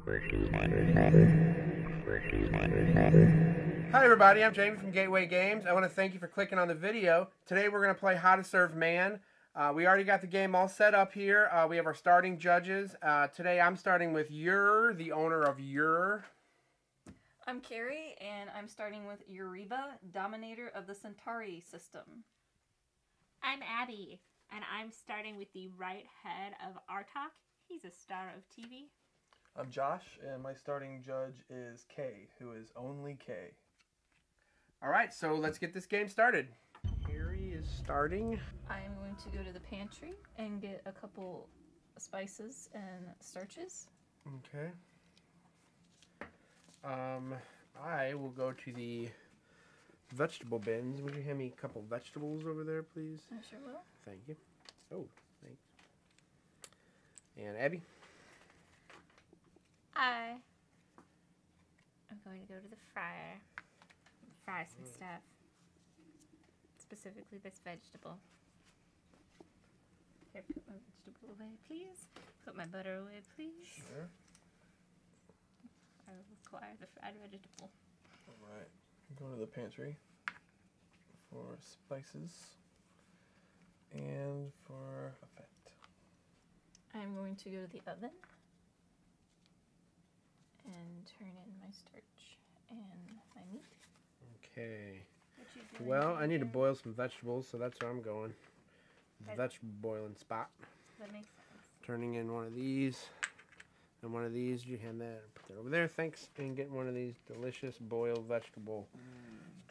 Hi everybody, I'm Jamie from Gateway Games. I want to thank you for clicking on the video. Today we're going to play How to Serve Man. We already got the game all set up here. We have our starting judges. Today I'm starting with Ur, the owner of Ur. I'm Carrie, and I'm starting with Uriva, Dominator of the Centauri system. I'm Abby, and I'm starting with the right head of Artok. He's a star of TV. I'm Josh, and my starting judge is Kay, who is only Kay. Alright, so let's get this game started. Carrie is starting. I am going to go to the pantry and get a couple spices and starches. Okay. I will go to the vegetable bins. Would you hand me a couple vegetables over there, please? I sure will. Thank you. Oh, thanks. And Abby? I'm going to go to the fryer and fry some stuff. Specifically this vegetable. Here, put my vegetable away, please. Put my butter away, please. Sure. I require the fried vegetable. Alright, go to the pantry for spices and for a fat. I'm going to go to the oven and turn in my starch and my meat. Okay. What you doing Well, over I need to there? boil some vegetables, so that's where I'm going. The vegetable boiling spot. That makes sense. Turning in one of these and one of these. You hand that, put that over there. Thanks. And get one of these delicious boiled vegetable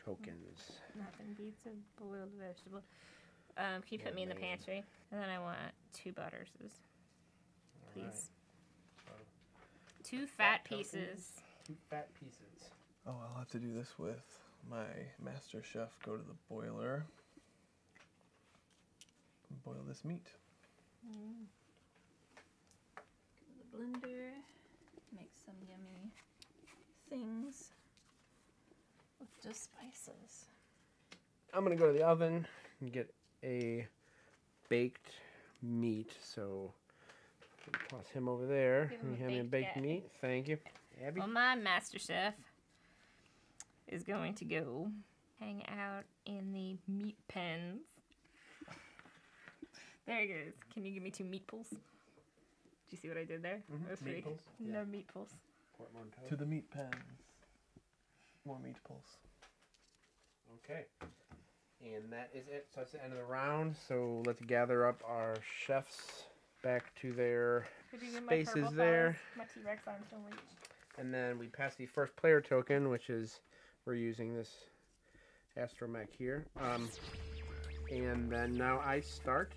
tokens. Nothing beats a boiled vegetable. Can you put me in the pantry? And then I want 2 butters, please. Right. 2 fat pieces. 2 fat pieces. Oh, I'll have to do this with my master chef. Go to the boiler and boil this meat. Go to the blender, make some yummy things with just spices. I'm going to go to the oven and get a baked meat. So toss him over there. Give him You a hand me a baked baked guy. meat. Thank you. Abby? Well, my master chef is going to go hang out in the meat pens. There he goes. Can you give me 2 meat pulls? Did you see what I did there? Mhm. Those Meat 3. pulls? No Yeah. meat pulls. Portmanteau. To the meat pens. More meat pulls. Okay. And that is it. So that's the end of the round. So let's gather up our chefs back to their Could you give my spaces purple there. thighs? My T-Rex arms don't reach. And then we pass the first player token, which is, we're using this astromech here. And then now I start.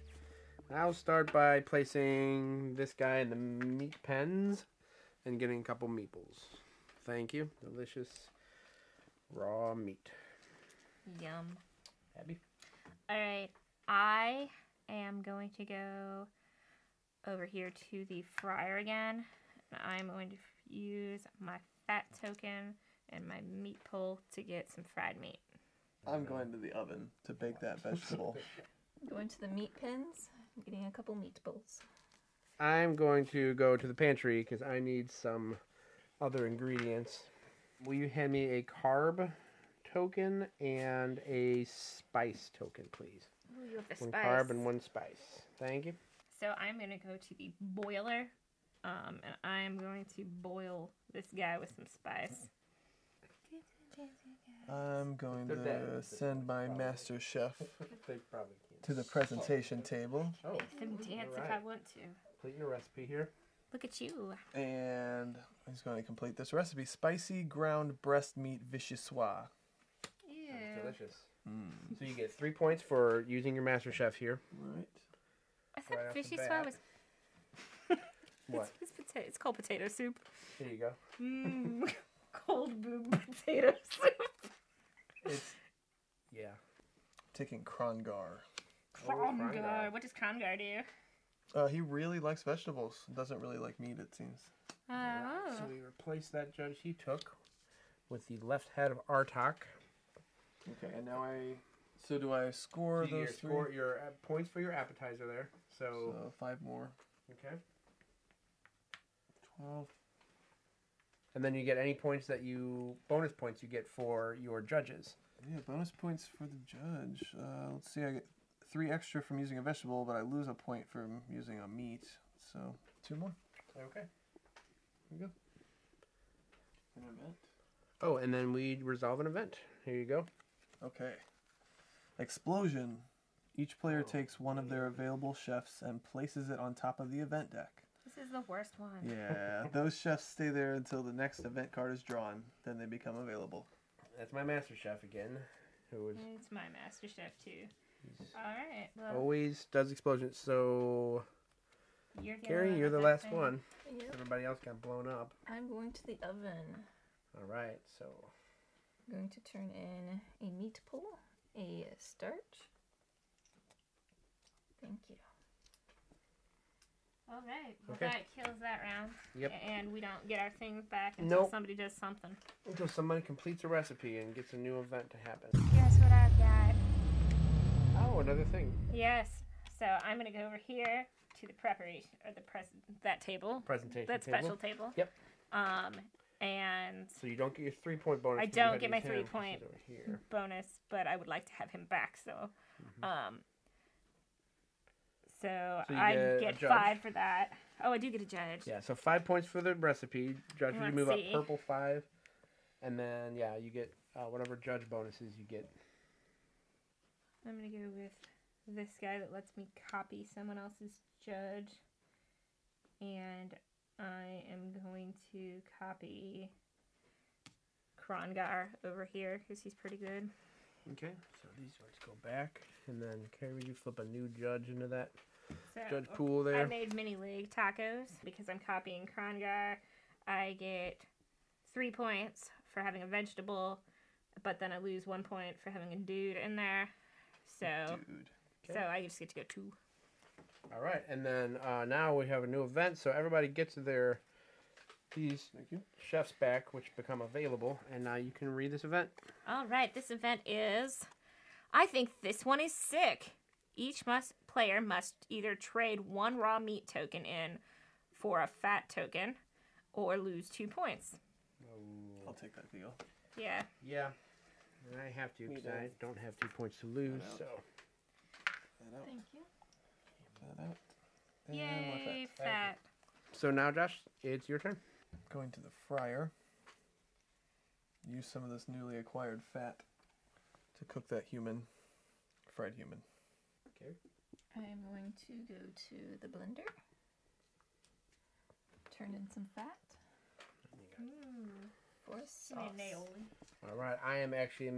I'll start by placing this guy in the meat pens and getting a couple meeples. Thank you. Delicious raw meat. Yum. Abby? Alright, I am going to go over here to the fryer again. And I'm going to use my fat token and my meat pull to get some fried meat. I'm going to the oven to bake that vegetable. Going to the meat pens, getting a couple meatballs. I'm going to go to the pantry because I need some other ingredients. Will you hand me a carb token and a spice token, please? Ooh, you have the One spice. carb and 1 spice. Thank you. So I'm going to go to the boiler, and I'm going to boil this guy with some spice. I'm going They're dead. to send my master chef They probably can't. to the presentation table. Oh, I can dance if I alright. want to. Completing a recipe here. Look at you. And he's going to complete this recipe. Spicy ground breast meat vichyssoise. Ew. Delicious. So you get 3 points for using your master chef here. Right. I thought Right off the fishy bat. swai was... What? It's called potato soup. Here you go. Mmm. Cold boob potato soup. It's, yeah. Taking Krongar. Krongar. Krongar. What does Krongar do? He really likes vegetables. Doesn't really like meat, it seems. Oh. So we replace that judge he took with the left head of Artok. Okay, and now So do I score So you those three? score your points for your appetizer there. So, So 5 more. okay. 12. And then you get any points bonus points you get for your judges. Yeah, bonus points for the judge. Let's see, I get 3 extra from using a vegetable, but I lose a point from using a meat. So 2 more. Okay. Here you go. An event. Oh, and then we resolve an event. Here you go. Okay. Explosion. Each player takes one of their available chefs and places it on top of the event deck. This is the worst one. Yeah, those chefs stay there until the next event card is drawn. Then they become available. That's my master chef again, who is It's my master chef too. All right. Well, always does explosions. So, Carrie, you're the that last thing. one. Yep. Everybody else got blown up. I'm going to the oven. All right, so I'm going to turn in a meat pull, a starch. Thank you. All right. Well, Okay. that kills that round. Yep. And we don't get our things back until Nope. somebody does something. until somebody completes a recipe and gets a new event to happen. Guess what I've got? Oh, another thing. Yes. So I'm gonna go over here to the preparation or that table. Presentation That table. special table. Yep. And So you don't get your 3-point bonus. I because you don't had get my these hands, 3-point which is over here. bonus, but I would like to have him back. So, so So you I get a get judge. 5 for that. Oh, I do get a judge. Yeah, so 5 points for the recipe. Judge, you Let's move see. up purple 5. And then, yeah, you get whatever judge bonuses you get. I'm gonna go with this guy that lets me copy someone else's judge, and I am going to copy Krongar over here because he's pretty good. Okay, so these ones go back. And then, Carrie, you flip a new judge into that So judge pool I there. made mini leg tacos because I'm copying Krongar. I get 3 points for having a vegetable, but then I lose 1 point for having a dude in there. So, Dude. so I just get to go 2. All right, and then now we have a new event. So everybody gets these Thank you. chefs back, which become available. And now you can read this event. All right, this event is. I think this one is sick. Each player must either trade 1 raw meat token in for a fat token, or lose 2 points. I'll take that deal. Yeah. Yeah, and I have to because I don't have 2 points to lose. out. So That out. Thank you. That out. And more Yay, fat. fat. So now, Josh, it's your turn. Going to the fryer. Use some of this newly acquired fat to cook that fried human. Okay. I am going to go to the blender. Turn in some fat for a sauce. All right, I am actually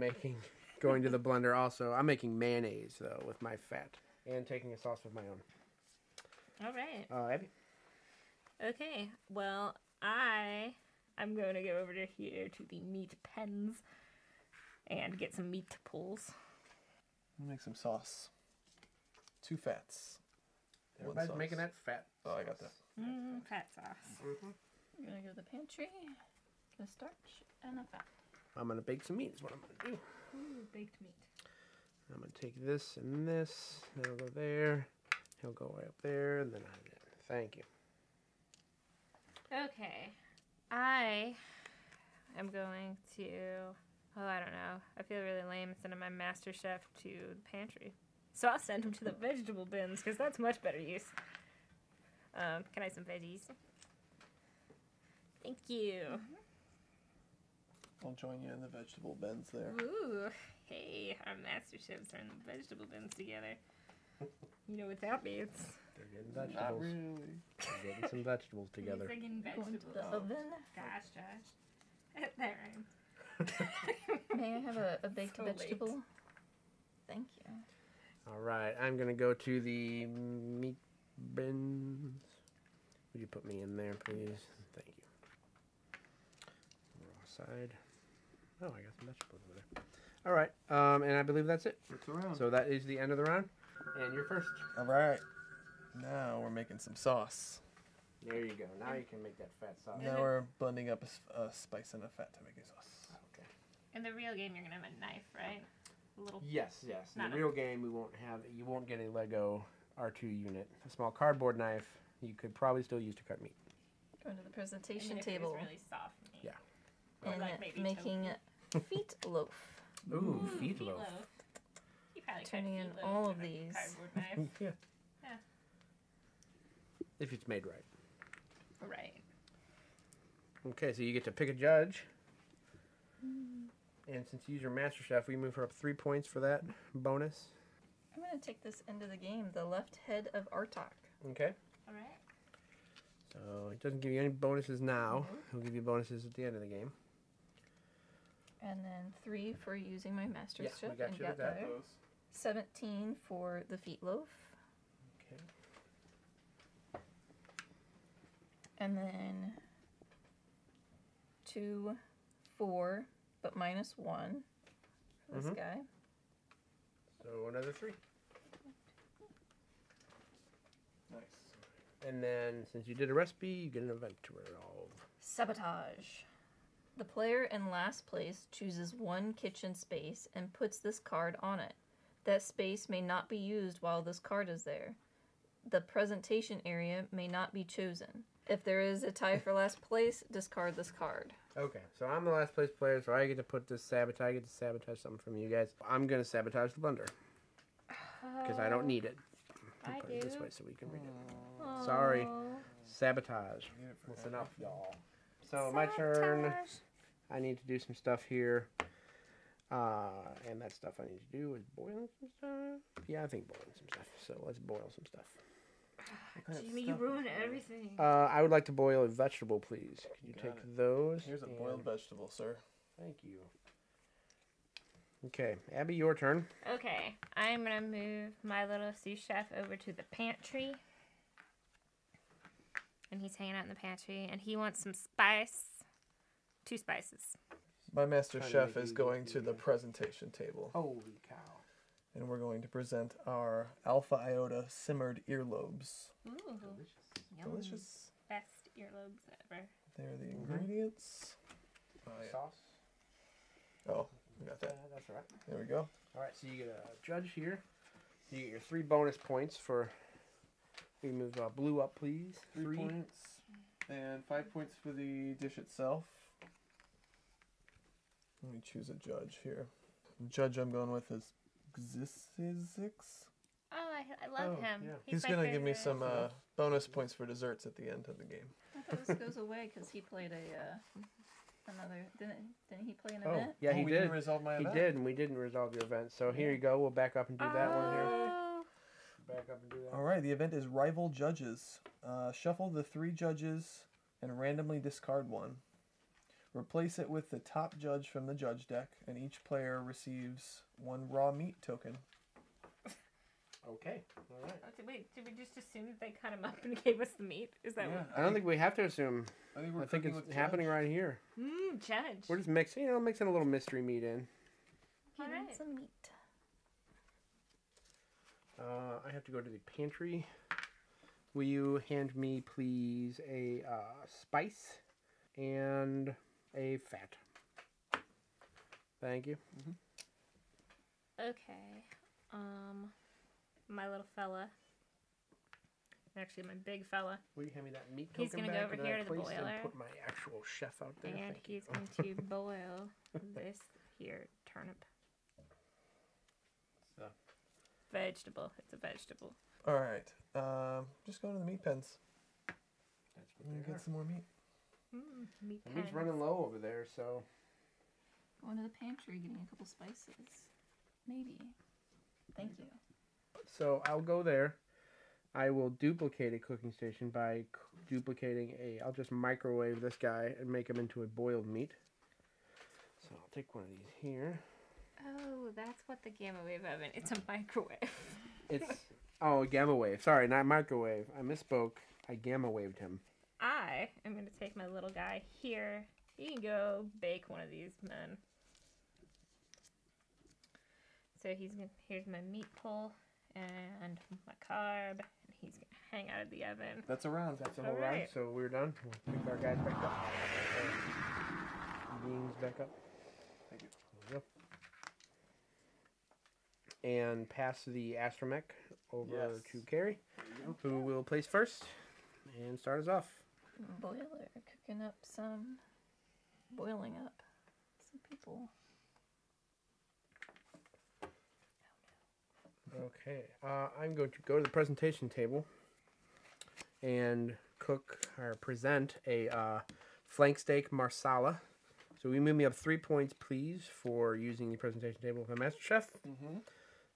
going to the blender also. I'm making mayonnaise, though, with my fat. And taking a sauce of my own. All right. Abby? Okay. Well, I'm going to go over to here to the meat pens and get some meat pulls. Make some sauce. 2 fats. One Everybody's sauce. making that fat. Oh, I got that. Fat sauce. I'm going to go to the pantry, get a starch, and a fat. I'm going to bake some meat is what I'm going to do. Ooh, baked meat. I'm going to take this and this. It'll go there. He'll go way up there. And then thank you. Okay. I am going to. Oh, I don't know. I feel really lame sending my master chef to the pantry. So I'll send him to the vegetable bins because that's much better use. Can I have some veggies? Thank you. I'll join you in the vegetable bins there. Ooh, hey, our master chefs are in the vegetable bins together. You know what that means? They're getting Not vegetables. really. They're getting some vegetables together. He's getting Going to vegetables. the oven. Gosh, Josh. That rhymes. May I have a baked So late. vegetable? Thank you. All right, I'm going to go to the meat bins. Would you put me in there, please? Thank you. Raw side. Oh, I got some vegetables over there. All right, and I believe that's it. It's around. So that is the end of the round. And you're first. All right. Now we're making some sauce. There you go. Now you can make that fat sauce. Now we're blending up a spice and a fat to make a sauce. Okay. In the real game, you're gonna have a knife, right? A little. Yes. In Not the a- real game, you won't get a Lego R2 unit. A small cardboard knife you could probably still use to cut meat. Going to the And presentation then if it table. was really soft meat. Yeah. And Like maybe making feet loaf. Ooh, feet loaf. You probably Turning in could feet all loaf of with a these. cardboard knife. Yeah. Yeah. If it's made right. Right. Okay, so you get to pick a judge. And since you use your Master Chef, we move her up 3 points for that bonus. I'm going to take this into the game. The left head of Artok. Okay. All right. So it doesn't give you any bonuses now. It'll give you bonuses at the end of the game. And then 3 for using my Master Yeah, Chef. we got and you with that. there. 17 for the feet loaf. Okay. And then 2, 4, but minus 1 for this guy. So another 3. Nice. And then since you did a recipe, you get an event to resolve. Sabotage. The player in last place chooses one kitchen space and puts this card on it. That space may not be used while this card is there. The presentation area may not be chosen. If there is a tie for last place, discard this card. Okay, so I'm the last place player, so I get to put this sabotage. I get to sabotage something from you guys. I'm going to sabotage the blender because I don't need it. I Put it this do. way so we can read it. Sorry. Sabotage. That's enough, y'all. So my turn. I need to do some stuff here. And that stuff I need to do is boiling some stuff. Yeah, I think boiling some stuff. So let's boil some stuff. Jimmy, you ruined everything. I would like to boil a vegetable, please. Could you Got take it. those? Here's a and- boiled vegetable, sir. Thank you. Okay, Abby, your turn. Okay, I'm gonna move my little sous chef over to the pantry. And he's hanging out in the pantry, and he wants some spice. 2 spices. My master Trying to chef make is you going get to the- the presentation table, Holy cow. and we're going to present our Alpha Iota simmered earlobes. Ooh, yum. Delicious. Best earlobes ever. There are the ingredients. Oh, yeah. Sauce. Oh, we got that. That's all right. There we go. All right, so you get a judge here. You get your 3 bonus points for. We move blue up, please. 3 points. And 5 points for the dish itself. Let me choose a judge here. The judge I'm going with is Xisix. Oh, I love Oh, him. yeah. He's my going to give me favorite. some bonus points for desserts at the end of the game. I thought this goes away because he played another. Didn't he play an Oh, event? yeah, he we did. didn't resolve my He event. did, and we didn't resolve your event. So here you go. We'll back up and do that one here. Oh. Back up and do that. All right, the event is rival judges. Shuffle the 3 judges and randomly discard one. Replace it with the top judge from the judge deck, and each player receives 1 raw meat token. Okay. All right. Wait, did we just assume that they cut him up and gave us the meat? Is that what? I don't think we have to assume. I think, I think it's happening right here. Judge. We're just mixing, mixing a little mystery meat in. He Alright. needs some meat. I have to go to the pantry. Will you hand me, please, a spice and a fat? Thank you. Okay. My little fella. Actually, my big fella. Will you hand me that meat He's token gonna go back over that here I to the placed and boiler. put my actual chef out there? And Thank you. he's going to boil this here turnip. So. Vegetable. It's a vegetable. All right. Just going to the meat pens. That's I'm what going to they get are. some more meat. Meat The meat's pens. running low over there, so Going to the pantry, getting a couple spices. Maybe. Thank you. I'll go there. I will duplicate a cooking station by duplicating I'll just microwave this guy and make him into a boiled meat. So I'll take one of these here. Oh, that's what the gamma wave oven. It's a microwave. It's a gamma wave. Sorry, not microwave. I misspoke. I gamma waved him. I am going to take my little guy here. You can go bake one of these men. So here's my meat pull and my carb. And he's going to hang out of the oven. That's a round. That's the whole All round. right. So we're done. We'll pick our guys back up. Beans back up. Thank you. There we go. And pass the astromech over Yes. to Carrie, who will place first and start us off. Boiler, cooking up some boiling up. Some people. Okay, I'm going to go to the presentation table and cook or present a flank steak marsala. So we move me up 3 points, please, for using the presentation table with my master chef. Mm-hmm.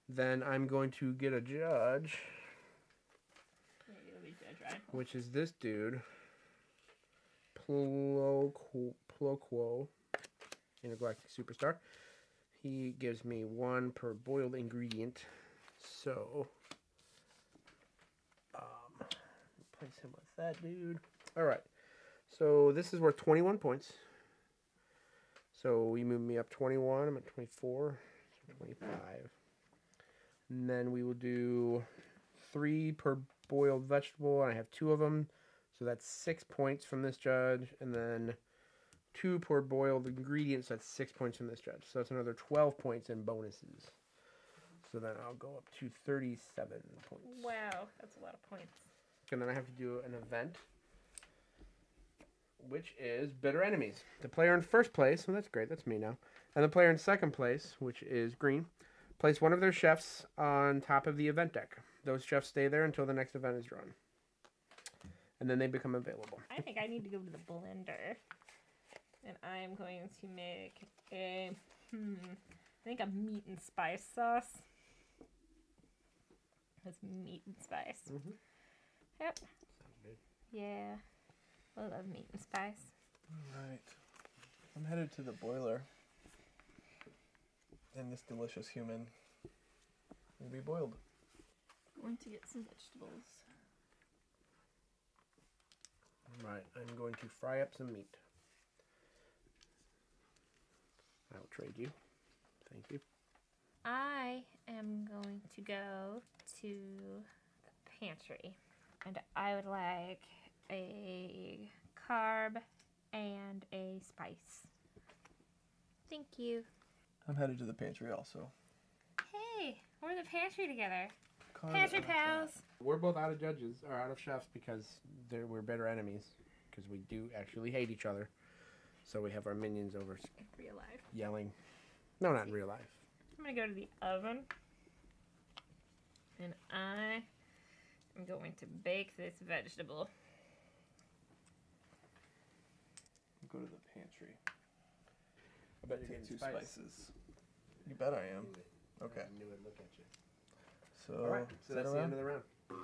Then I'm going to get a judge, You'll be judge, right? which is this dude, Ploquo, intergalactic superstar. He gives me 1 per boiled ingredient. So, replace him with that dude. All right. So this is worth 21 points. So we move me up 21. I'm at 24. So 25. And then we will do 3 per boiled vegetable. And I have 2 of them. So that's 6 points from this judge. And then 2 per boiled ingredients. That's 6 points from this judge. So that's another 12 points in bonuses. So then I'll go up to 37 points. Wow, that's a lot of points. And then I have to do an event, which is Bitter Enemies. The player in first place, well, that's great, that's me now, and the player in second place, which is green, place one of their chefs on top of the event deck. Those chefs stay there until the next event is drawn. And then they become available. I think I need to go to the blender. And I'm going to make a, I think a meat and spice sauce. That's meat and spice. Mm-hmm. Yep. Sounds good. Yeah. I love meat and spice. All right. I'm headed to the boiler. And this delicious human will be boiled. Going to get some vegetables. Right, I'm going to fry up some meat. I will trade you. Thank you. I am going to go to the pantry. And I would like a carb and a spice. Thank you. I'm headed to the pantry also. Hey, we're in the pantry together. Carb Pantry and pals. We're both out of judges, or out of chefs, because we're bitter enemies. Because we do actually hate each other. So we have our minions over In real life. yelling. No, not in real life. I'm going to go to the oven. And I am going to bake this vegetable. Go to the pantry. I bet you're Take getting 2 spice. spices. You bet I am. Okay. I knew I'd look at you. So, All right, is so that that's the around? end of the round. So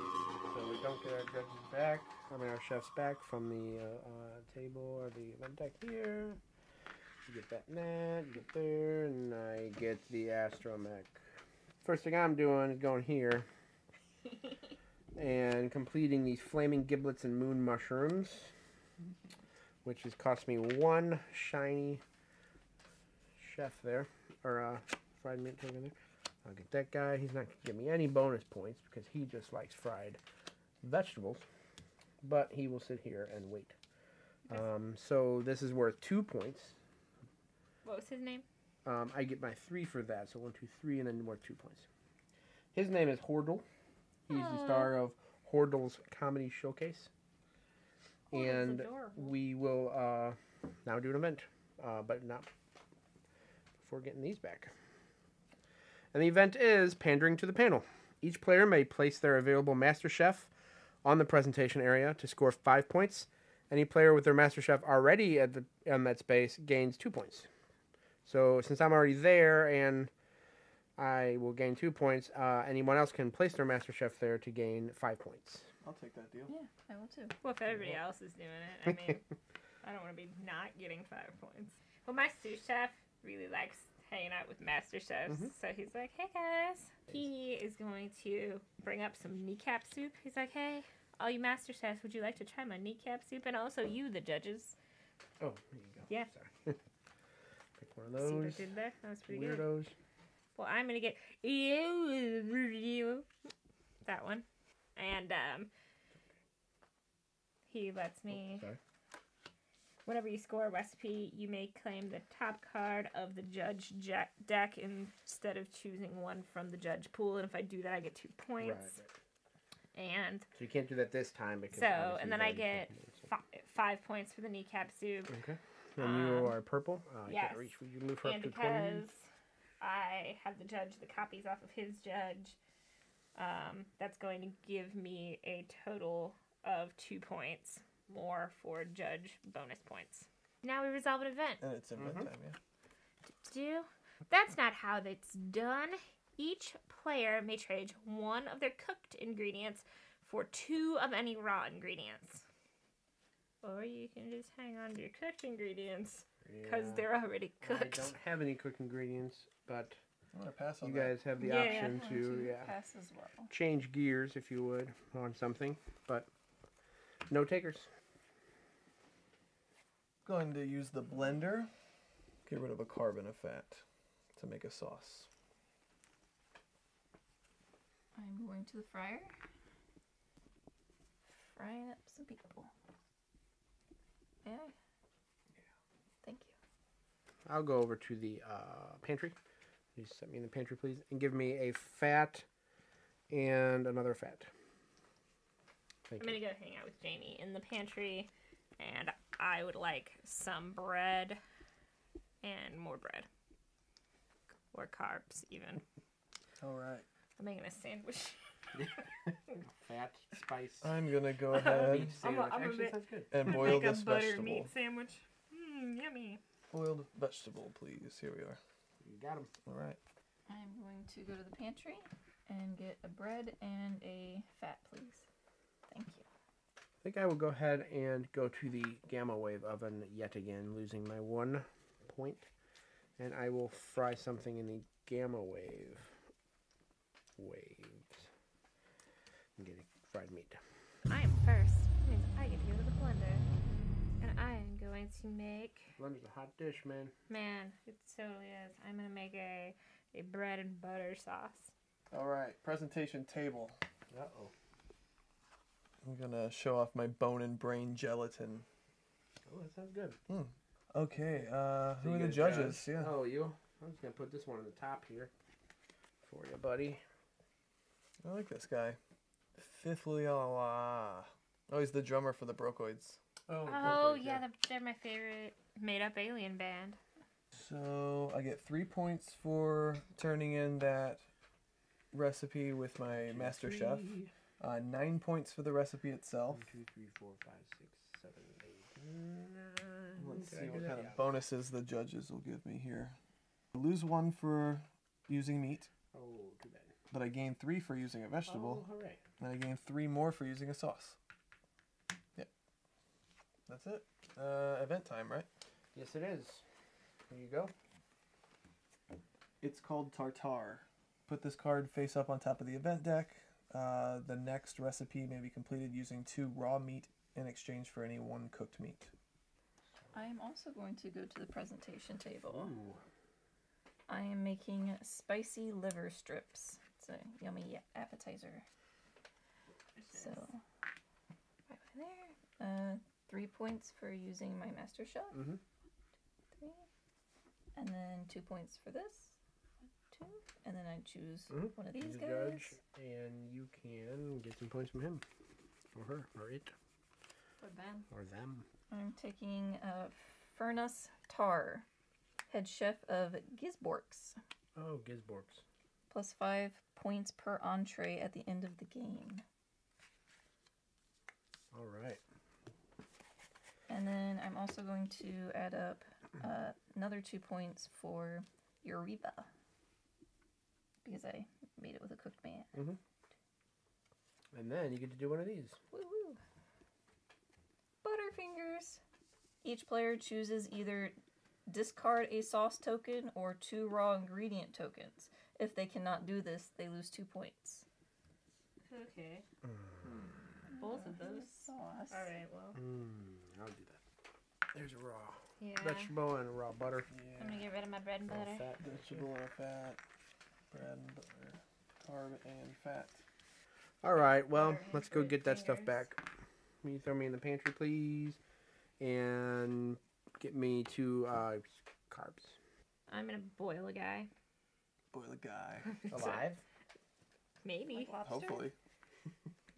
we don't get our judges back. Our chefs back from the table or the event deck here. You get that net, you get there, and I get the astromech. First thing I'm doing is going here and completing these flaming giblets and moon mushrooms, which has cost me 1 shiny chef there, or fried mint token there. I'll get that guy. He's not going to give me any bonus points because he just likes fried vegetables. But he will sit here and wait. So this is worth 2 points. What was his name? I get my 3 for that. So 1, 2, 3, and then worth 2 points. His name is Hordle. He's the star of Hordle's Comedy Showcase. Hordle's And adorable. we will now do an event. But not before getting these back. And the event is Pandering to the Panel. Each player may place their available Master Chef on the presentation area to score 5 points. Any player with their Master Chef already on that space gains 2 points. So since I'm already there and I will gain 2 points, anyone else can place their Master Chef there to gain 5 points. I'll take that deal. Yeah, I will too. Well, if everybody else is doing it, I mean, I don't want to be not getting 5 points. Well, my sous chef really likes hanging out with master chefs, so he's like, hey guys. He is going to bring up some kneecap soup. He's like, hey, all you master chefs, would you like to try my kneecap soup? And also you, the judges. Oh, there you go. Yeah. Sorry. Pick one of See what I those. did there? That was pretty good. Weirdos. Well, I'm going to get that one. And he lets me... Sorry. Whenever you score a recipe, you may claim the top card of the judge deck instead of choosing one from the judge pool. And if I do that, I get 2 points. Right. And So you can't do that this time because so, obviously and then you've I already get taken it, so- 5 points for the kneecap soup. Okay. And you are purple? Oh, I yes. can't reach. Would you move her And up to 20? because I have the judge the copies off of his judge, that's going to give me a total of 2 points more for judge bonus points. Now we resolve an event. And it's event time, yeah. That's not how that's done. Each player may trade one of their cooked ingredients for 2 of any raw ingredients. Or you can just hang on to your cooked ingredients because they're already cooked. I don't have any cooked ingredients, but I'm going to pass on you that. guys have the Yeah. option to Pass as well. change gears, if you would, on something. But no takers. Going to use the blender. Get rid of a carb and a fat to make a sauce. I'm going to the fryer. Frying up some people. May I? Yeah. Thank you. I'll go over to the pantry. You set me in the pantry, please, and give me a fat and another fat. Thank I'm you. going to go hang out with Jamie in the pantry, and I would like some bread and more bread. Or carbs, even. All right. I'm making a sandwich. Fat, spice. I'm going to go ahead Meat sandwich. I'm a Actually, bit- sounds good. and I'm boil gonna make this a butter vegetable. meat sandwich. Yummy. Boiled vegetable, please. Here we are. You got him. All right. I'm going to go to the pantry and get a bread and a fat, please. Thank you. I think I will go ahead and go to the gamma wave oven yet again, losing my 1 point. And I will fry something in the gamma wave waves. And get fried meat. I am first. That means I get to go to the blender. And I am going to make... Blender's a hot dish, man. Man, it totally is. I'm going to make a bread and butter sauce. All right. Presentation table. Uh-oh. I'm going to show off my bone and brain gelatin. Oh, that sounds good. Okay. So Who you are the guys judges? got- Yeah. Oh, you? I'm just going to put this one on the top here for you, buddy. I like this guy. Fifthly-ala. Oh, he's the drummer for the Brocoids. Oh, yeah, they're my favorite made-up alien band. So I get 3 points for turning in that recipe with my master chef. 9 points for the recipe itself. 1, 2, 3, 4, 5, 6, 7, 8, 9. Let's Did I see do what that? kind Yeah. of bonuses the judges will give me here. I lose 1 for using meat, Oh, too bad. but I gain 3 for using a vegetable, Oh, hooray. and I gain 3 more for using a sauce. Yep. That's it. Event time, right? Yes, it is. Here you go. It's called Tartare. Put this card face up on top of the event deck. The next recipe may be completed using 2 raw meat in exchange for any 1 cooked meat. I am also going to go to the presentation table. Ooh. I am making spicy liver strips. It's a yummy appetizer. So, right there. 3 points for using my master chef. Mhm. 3. And then 2 points for this. 2. And then I choose one of these He's a guys. judge, and you can get some points from him, or her, or it, For them. or them. I'm taking Furnace Tar, head chef of Gisborks. Oh, Gisborks. Plus 5 points per entree at the end of the game. All right. And then I'm also going to add up another 2 points for Eureka. Because I made it with a cooked man. And then you get to do one of these. Woo-woo. Butterfingers. Each player chooses either discard a sauce token or 2 raw ingredient tokens. If they cannot do this, they lose 2 points. Okay. Both of those. Sauce. All right, well. I'll do that. There's a raw Yeah. vegetable and a raw butter. I'm going to get rid of my bread and Raw butter. fat. Vegetable and fat, bread and butter, carb and fat. All right, well, Butter and let's go get that stuff fingers. back. Will you throw me in the pantry, please? And get me 2 carbs. I'm going to boil a guy. Boil a guy. Alive? Maybe. Like lobster? Hopefully.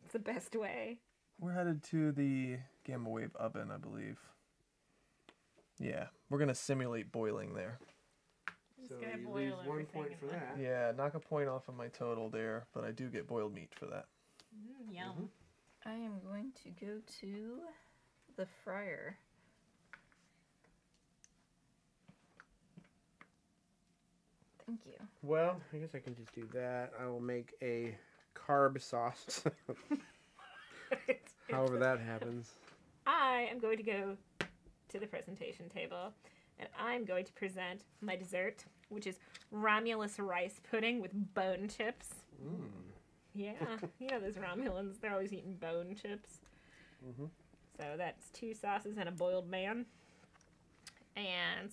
It's the best way. We're headed to the gamma wave oven, I believe. Yeah, we're going to simulate boiling there. It's So gonna you boil lose 1 everything point in for one. that. Yeah, knock a point off of my total there, but I do get boiled meat for that. Yum. I am going to go to the fryer. Thank you. Well, I guess I can just do that. I will make a carb sauce. However that happens. I am going to go to the presentation table, and I'm going to present my dessert, which is Romulus rice pudding with bone chips. Mm. Yeah, you know those Romulans, they're always eating bone chips. Mm-hmm. So that's 2 sauces and a boiled man. And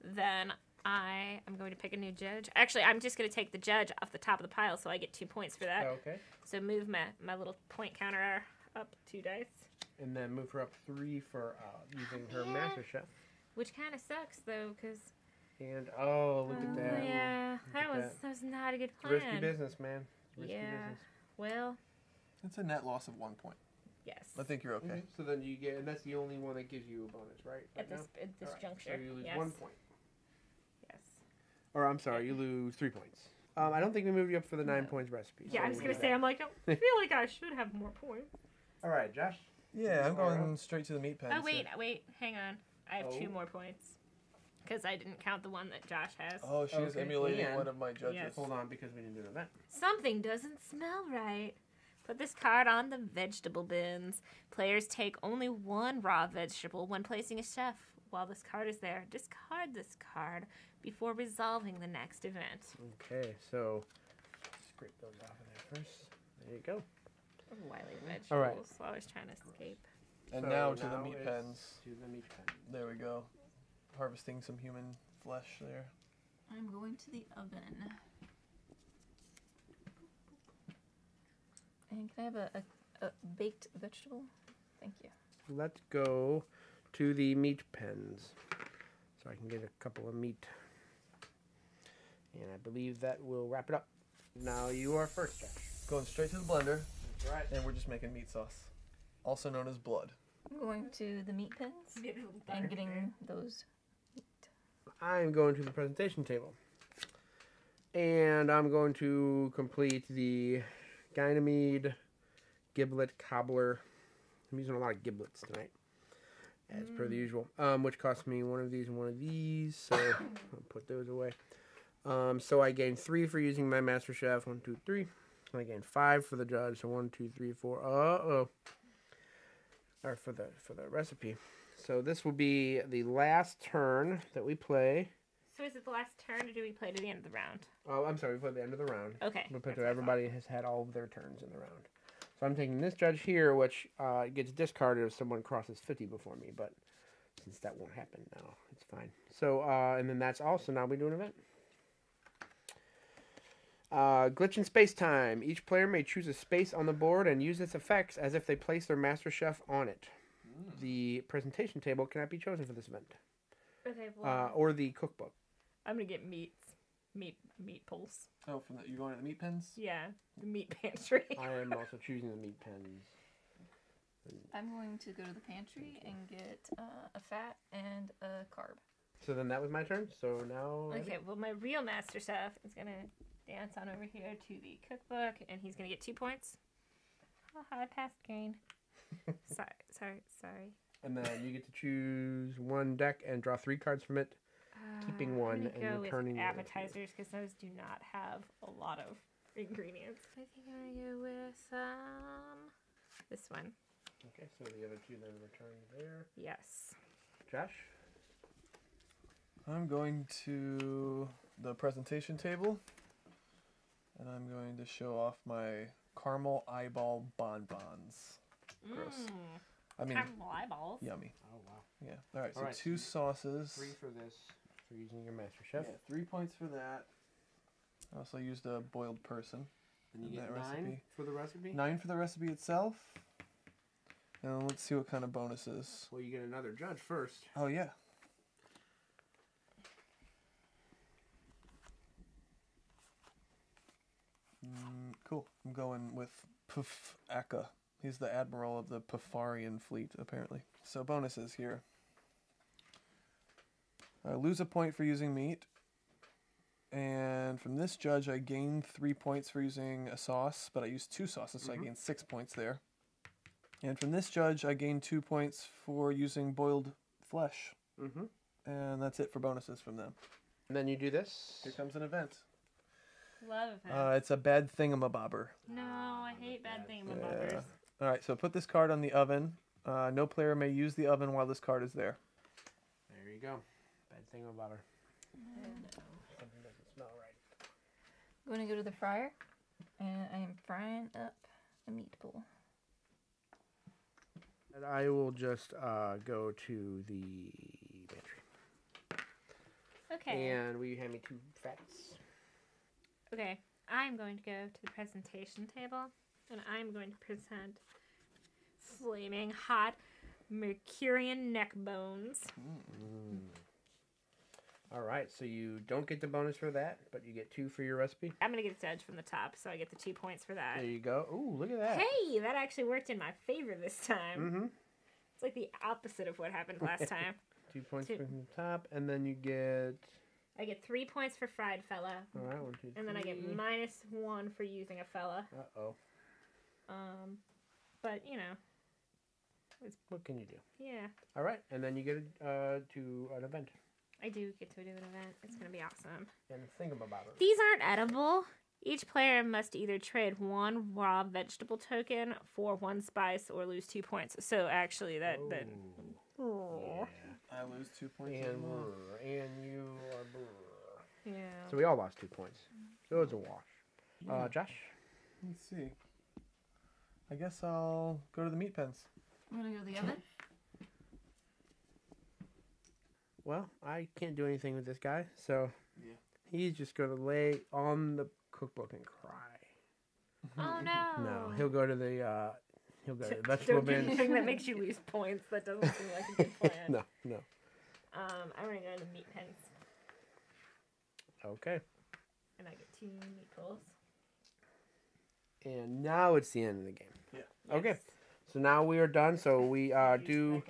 then I am going to pick a new judge. Actually, I'm just going to take the judge off the top of the pile, so I get 2 points for that. Okay. So move my little point counter up 2 dice. And then move her up 3 for using her Yeah. Master Chef. Which kind of sucks, though, because... And, oh, look at that. Yeah, Look at that was not a good It's plan. risky business, man. Risky Yeah. business. Well, It's a net loss of 1 point. yes. I think you're okay. Mhm. So then you get, and that's the only one that gives you a bonus, right? At this now? All right, juncture. So you lose yes. 1 point. Yes. Or, I'm sorry, you lose 3 points. I don't think we moved you up for the 9 No. points recipe. Yeah, so I was we'll going do to say, that. I'm like, I feel like I should have more points. All right, Josh. Yeah, I'm All going right. straight to the meat pens. Oh, wait, hang on. I have 2 Oh. more points. Because I didn't count the one that Josh has. Oh, she's Okay, emulating and- one of my judges. Yes. Hold on, because we didn't do an event. Something doesn't smell right. Put this card on the vegetable bins. Players take only 1 raw vegetable when placing a chef. While this card is there, discard this card before resolving the next event. Okay, so scrape those off of there first. There you go. Wily vegetables. All right. Always trying to escape. And So now to the now meat it's pens. To the meat pen. There we go. Harvesting some human flesh there. I'm going to the oven. And can I have a baked vegetable? Thank you. Let's go to the meat pens. So I can get a couple of meat. And I believe that will wrap it up. Now you are first, Josh. Going straight to the blender, That's right. and we're just making meat sauce, also known as blood. I'm going to the meat pens and getting those meat. I'm going to the presentation table. And I'm going to complete the Ganymede giblet cobbler. I'm using a lot of giblets tonight, as per the usual, which cost me one of these and one of these, so I'll put those away. So I gained 3 for using my Master Chef, 1, 2, 3. I gained 5 for the judge, so 1, 2, 3, 4. Or for the recipe. So this will be the last turn that we play. So is it the last turn, or do we play to the end of the round? Oh, I'm sorry, we play at the end of the round. Okay. We play that's to what I everybody has had all of their turns in the round. So I'm taking this judge here, which gets discarded if someone crosses 50 before me, but since that won't happen now, it's fine. So, and then that's also now we do an event. Glitch in space time. Each player may choose a space on the board and use its effects as if they place their Master Chef on it. The presentation table cannot be chosen for this event, thought. Okay, well, or the cookbook. I'm gonna get meat pulse. Oh, from the, you going to the meat pens? Yeah, the meat pantry. I am also choosing the meat pens. I'm going to go to the pantry and get a fat and a carb. So then that was my turn. So now. Okay, well, my real Master Chef is gonna dance on over here to the cookbook, and he's gonna get 2 points. Haha, I passed green. Sorry. And then you get to choose one deck and draw 3 cards from it, keeping one I'm gonna and go returning with the other 2. appetizers because those do not have a lot of ingredients. I think I'm gonna go with this one. Okay, so the other 2 then return there. Yes. Josh? I'm going to the presentation table, and I'm going to show off my caramel eyeball bonbons. Gross. I mean, Caramel eyeballs. yummy. Oh, wow. Yeah. All right. So All right, 2 sauces. 3 for this, for using your Master Chef. Yeah, 3 points for that. I also used a boiled person. And you in get that 9 recipe. for the recipe. 9 for the recipe itself. And let's see what kind of bonuses. Well, you get another judge first. Oh, yeah. Cool. I'm going with Puf Aka. He's the admiral of the Pufarian fleet, apparently. So bonuses here. I lose a point for using meat. And from this judge, I gain 3 points for using a sauce, but I used 2 sauces, so I gain 6 points there. And from this judge, I gain 2 points for using boiled flesh. Mm-hmm. And that's it for bonuses from them. And then you do this. Here comes an event. Love it. It's a bad thingamabobber. No, I hate bad thingamabobbers. Yeah. All right, so put this card on the oven. No player may use the oven while this card is there. There you go. Bad thing about her. Something doesn't smell right. I'm going to go to the fryer, and I am frying up a meatball. And I will just go to the pantry. Okay. And will you hand me 2 fats? Okay. I'm going to go to the presentation table, and I'm going to present flaming hot Mercurian neck bones. All right, so you don't get the bonus for that, but you get 2 for your recipe. I'm going to get a judge from the top, so I get the 2 points for that. There you go. Ooh, look at that. Hey, that actually worked in my favor this time. Mm-hmm. It's like the opposite of what happened last time. 2 points 2. from the top, and then you get... I get 3 points for fried fella. All right, 1, 2, 3. And then I get -1 for using a fella. Uh-oh. But, you know. What can you do? Yeah. All right, and then you get to an event. I do get to do an event. It's going to be awesome. And think about it. These aren't edible. Each player must either trade 1 raw vegetable token for 1 spice or lose 2 points. So actually that Yeah. I lose 2 points. And you are brr. yeah. So we all lost 2 points. So it's a wash. Josh? Let's see. I guess I'll go to the meat pens. I'm going to go to the oven. Well, I can't do anything with this guy, so Yeah. he's just going to lay on the cookbook and cry. Oh no. No, he'll go to the vegetable Don't do bin. anything that makes you lose points. That doesn't seem like a good plan. No. I'm going to go to the meat pens. Okay. And I get 2 meatballs. And now it's the end of the game. Yeah. Okay. So now we are done. So we do.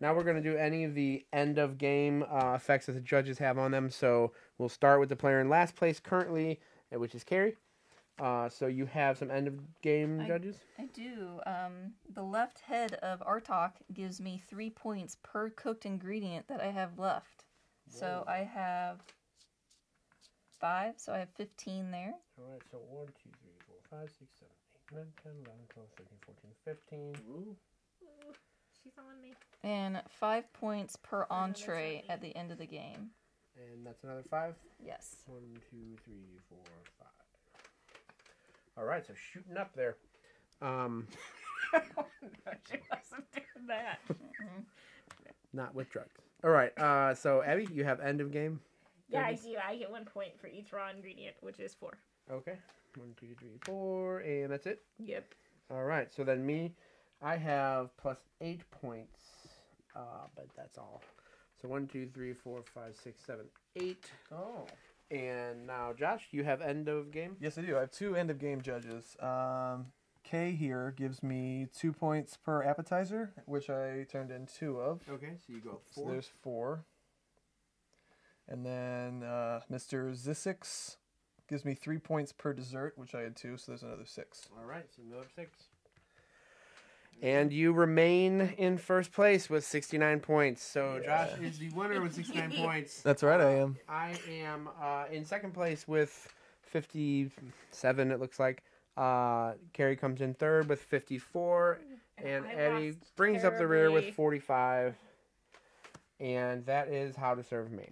Now we're going to do any of the end of game effects that the judges have on them. So we'll start with the player in last place currently, which is Carrie. So you have some end of game judges? I do. The left head of Artok gives me 3 points per cooked ingredient that I have left. So I have 5, so I have 15 there. All right, so 1, 2, 3, 4, 5, 6, 7, 8, 9, 10, 11, 12, 13, 14, 15. Ooh, she's on me. And 5 points per that's entree not at the end of the game. And that's another 5. Yes. 1, 2, 3, 4, 5. All right, so shooting up there. She wasn't doing that. Not with drugs. All right, so Abby, you have end of game? Yeah, I judges? do. I get 1 point for each raw ingredient, which is 4. Okay. 1, 2, 3, 4, and that's it? Yep. All right, so then me, I have plus 8 points, but that's all. So 1, 2, 3, 4, 5, 6, 7, 8. Oh. And now, Josh, you have end of game? Yes, I do. I have 2 end of game judges. K here gives me 2 points per appetizer, which I turned in 2 of. Okay, so you go So there's 4. And then Mr. Zissix gives me 3 points per dessert, which I had 2, so there's another 6. All right, so you go up 6. And you remain in first place with 69 points. So Josh is the winner with 69 points. That's right, I am. I am in second place with 57, it looks like. Carrie comes in third with 54. And I Eddie lost brings up the rear with terribly. 45. And that is How to Serve Man.